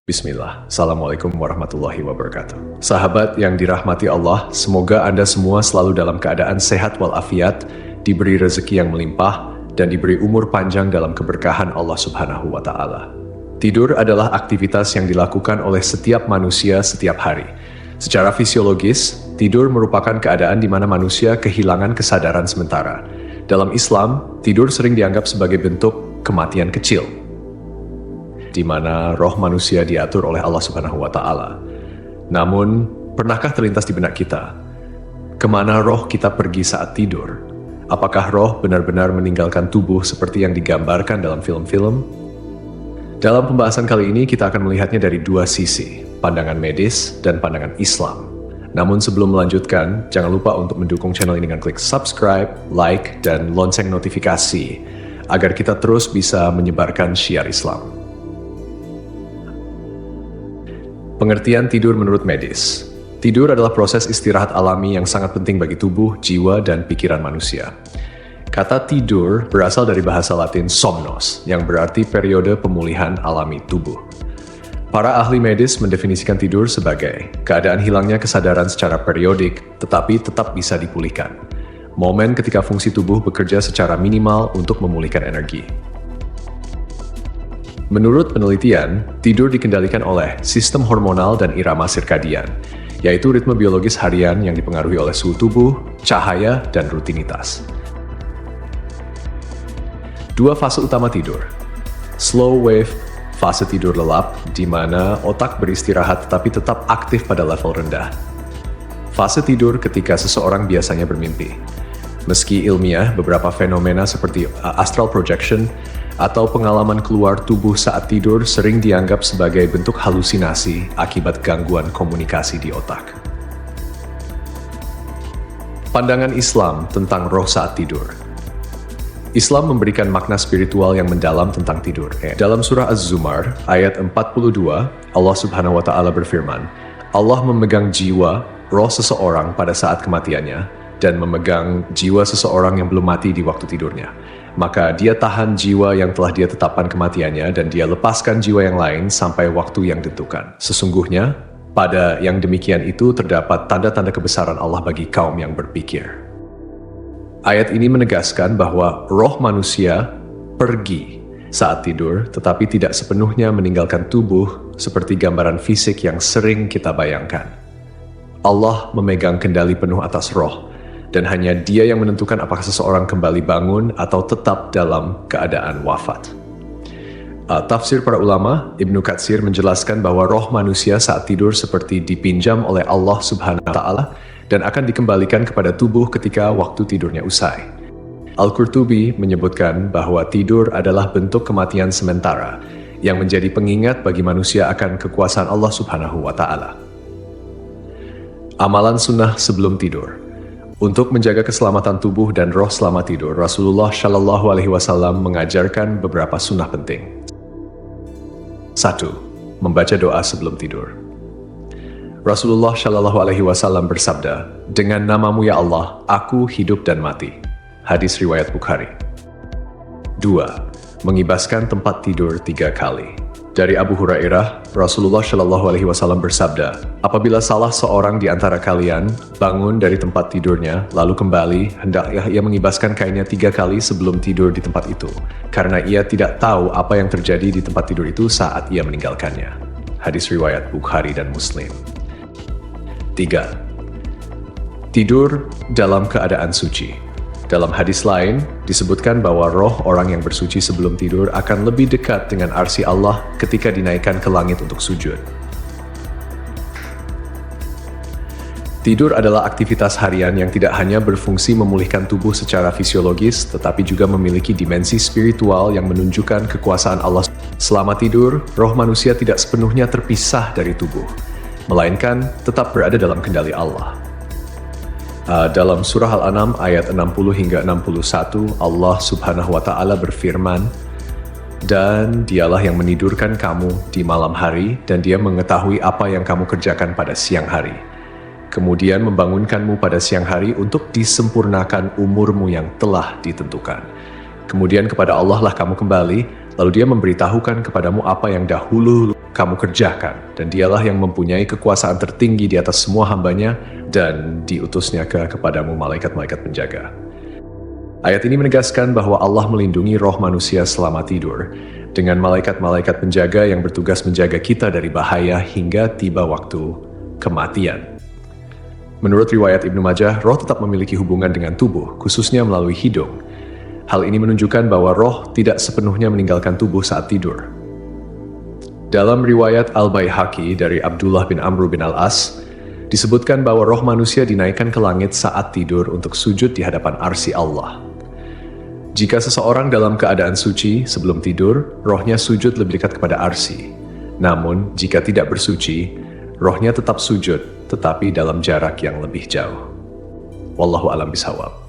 Bismillah, Assalamualaikum warahmatullahi wabarakatuh. Sahabat yang dirahmati Allah, semoga Anda semua selalu dalam keadaan sehat walafiat, diberi rezeki yang melimpah, dan diberi umur panjang dalam keberkahan Allah Subhanahu wa Ta'ala. Tidur adalah aktivitas yang dilakukan oleh setiap manusia setiap hari. Secara fisiologis, tidur merupakan keadaan di mana manusia kehilangan kesadaran sementara. Dalam Islam, tidur sering dianggap sebagai bentuk kematian kecil, di mana roh manusia diatur oleh Allah Subhanahu wa Ta'ala. Namun, pernahkah terlintas di benak kita, kemana roh kita pergi saat tidur? Apakah roh benar-benar meninggalkan tubuh seperti yang digambarkan dalam film-film? Dalam pembahasan kali ini, kita akan melihatnya dari dua sisi, pandangan medis dan pandangan Islam. Namun sebelum melanjutkan, jangan lupa untuk mendukung channel ini dengan klik subscribe, like, dan lonceng notifikasi, agar kita terus bisa menyebarkan syiar Islam. Pengertian tidur menurut medis. Tidur adalah proses istirahat alami yang sangat penting bagi tubuh, jiwa, dan pikiran manusia. Kata tidur berasal dari bahasa Latin somnos, yang berarti periode pemulihan alami tubuh. Para ahli medis mendefinisikan tidur sebagai keadaan hilangnya kesadaran secara periodik, tetapi tetap bisa dipulihkan. Momen ketika fungsi tubuh bekerja secara minimal untuk memulihkan energi. Menurut penelitian, tidur dikendalikan oleh sistem hormonal dan irama sirkadian, yaitu ritme biologis harian yang dipengaruhi oleh suhu tubuh, cahaya, dan rutinitas. Dua fase utama tidur. Slow wave, fase tidur lelap, di mana otak beristirahat tetapi tetap aktif pada level rendah. Fase tidur ketika seseorang biasanya bermimpi. Meski ilmiah, beberapa fenomena seperti astral projection atau pengalaman keluar tubuh saat tidur sering dianggap sebagai bentuk halusinasi akibat gangguan komunikasi di otak. Pandangan Islam tentang roh saat tidur. Islam memberikan makna spiritual yang mendalam tentang tidur. Dalam surah Az-Zumar, ayat 42, Allah Subhanahu wa Ta'ala berfirman, Allah memegang jiwa, roh seseorang pada saat kematiannya, dan memegang jiwa seseorang yang belum mati di waktu tidurnya. Maka dia tahan jiwa yang telah dia tetapkan kematiannya dan dia lepaskan jiwa yang lain sampai waktu yang ditentukan. Sesungguhnya, pada yang demikian itu terdapat tanda-tanda kebesaran Allah bagi kaum yang berpikir. Ayat ini menegaskan bahwa roh manusia pergi saat tidur, tetapi tidak sepenuhnya meninggalkan tubuh seperti gambaran fisik yang sering kita bayangkan. Allah memegang kendali penuh atas roh, dan hanya Dia yang menentukan apakah seseorang kembali bangun atau tetap dalam keadaan wafat. Tafsir para ulama, Ibnu Katsir menjelaskan bahwa roh manusia saat tidur seperti dipinjam oleh Allah Subhanahu wa Ta'ala dan akan dikembalikan kepada tubuh ketika waktu tidurnya usai. Al-Qurtubi menyebutkan bahwa tidur adalah bentuk kematian sementara yang menjadi pengingat bagi manusia akan kekuasaan Allah Subhanahu wa Ta'ala. Amalan sunnah sebelum tidur. Untuk menjaga keselamatan tubuh dan roh selama tidur, Rasulullah Shallallahu Alaihi Wasallam mengajarkan beberapa sunnah penting. 1. Membaca doa sebelum tidur. Rasulullah Shallallahu Alaihi Wasallam bersabda, dengan namamu ya Allah, aku hidup dan mati. Hadis riwayat Bukhari. 2. Mengibaskan tempat tidur 3 kali. Dari Abu Hurairah, Rasulullah Shallallahu Alaihi Wasallam bersabda, apabila salah seorang di antara kalian bangun dari tempat tidurnya, lalu kembali, hendaklah ia mengibaskan kainnya 3 kali sebelum tidur di tempat itu, karena ia tidak tahu apa yang terjadi di tempat tidur itu saat ia meninggalkannya. Hadis riwayat Bukhari dan Muslim. 3. Tidur dalam keadaan suci. Dalam hadis lain, disebutkan bahwa roh orang yang bersuci sebelum tidur akan lebih dekat dengan arsy Allah ketika dinaikkan ke langit untuk sujud. Tidur adalah aktivitas harian yang tidak hanya berfungsi memulihkan tubuh secara fisiologis, tetapi juga memiliki dimensi spiritual yang menunjukkan kekuasaan Allah. Selama tidur, roh manusia tidak sepenuhnya terpisah dari tubuh, melainkan tetap berada dalam kendali Allah. Dalam surah Al-An'am ayat 60 hingga 61, Allah Subhanahu wa Ta'ala berfirman, dan dialah yang menidurkan kamu di malam hari, dan dia mengetahui apa yang kamu kerjakan pada siang hari. Kemudian membangunkanmu pada siang hari untuk disempurnakan umurmu yang telah ditentukan. Kemudian kepada Allah lah kamu kembali, lalu dia memberitahukan kepadamu apa yang dahulu kamu kerjakan, dan dialah yang mempunyai kekuasaan tertinggi di atas semua hambanya, dan diutusnya kepadamu malaikat-malaikat penjaga. Ayat ini menegaskan bahwa Allah melindungi roh manusia selama tidur, dengan malaikat-malaikat penjaga yang bertugas menjaga kita dari bahaya hingga tiba waktu kematian. Menurut riwayat Ibnu Majah, roh tetap memiliki hubungan dengan tubuh, khususnya melalui hidung. Hal ini menunjukkan bahwa roh tidak sepenuhnya meninggalkan tubuh saat tidur. Dalam riwayat Al-Baihaqi dari Abdullah bin Amr bin Al-As, disebutkan bahwa roh manusia dinaikkan ke langit saat tidur untuk sujud di hadapan arsy Allah. Jika seseorang dalam keadaan suci sebelum tidur, rohnya sujud lebih dekat kepada arsy. Namun, jika tidak bersuci, rohnya tetap sujud, tetapi dalam jarak yang lebih jauh. Wallahu a'lam bishawab.